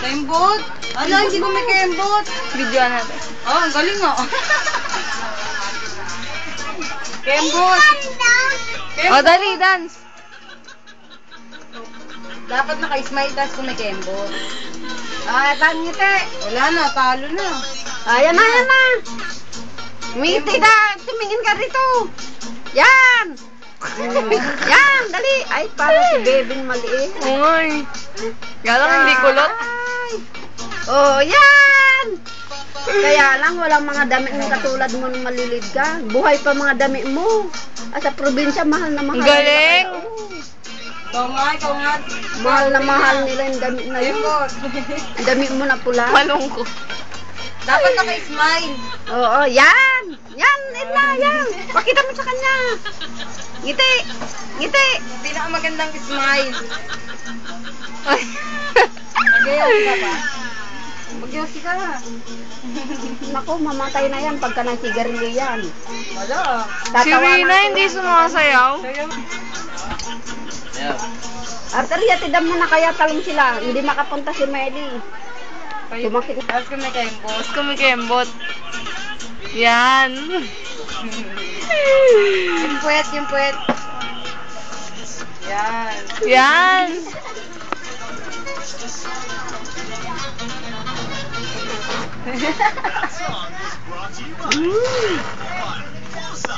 Kembot? Ano, hindi ko may kembot. Video natin. Oh, ang galing nga. Kembot. O, dali, dance. Dapat naka-smile tas kung may kembot. Ah, pangiti. Wala na, talo na. Ayan na, ayan na. Umiti na. Tumingin ka rito. Yan. Yan, dali. Ay, parang si Bebing maliit. Uy. Galang hindi kulot. Ay. Oh, yan. Kaya lang, walang mga damit ng katulad mo nung malilid ka. Buhay pa mga damit mo. At sa probinsya, mahal na mahal. Galing. Ikaw nga. Mahal na mahal nila yung damit na yun. Kembot. Ang damit mo na pula. Malungkot. Dapat naka-smile. Oo, yan. Yan, Edna, yan. Pakita mo sa kanya. Ngiti. Ngiti. Pinakamagandang smile. Ay. Mag-yosi ka ba? Mag-yosi ka. Naku, mamatay na yan pagka ng sigarilyo yan. Wala. Si Rina hindi sumasayaw. After yatidam mo na kaya talong sila. Hindi makapunta si Meli. Tumakit. Tapos kung may kembot. Tapos kumikembot. Yan. Yung puwet. Yan. Yan. Song is brought to you by Forza.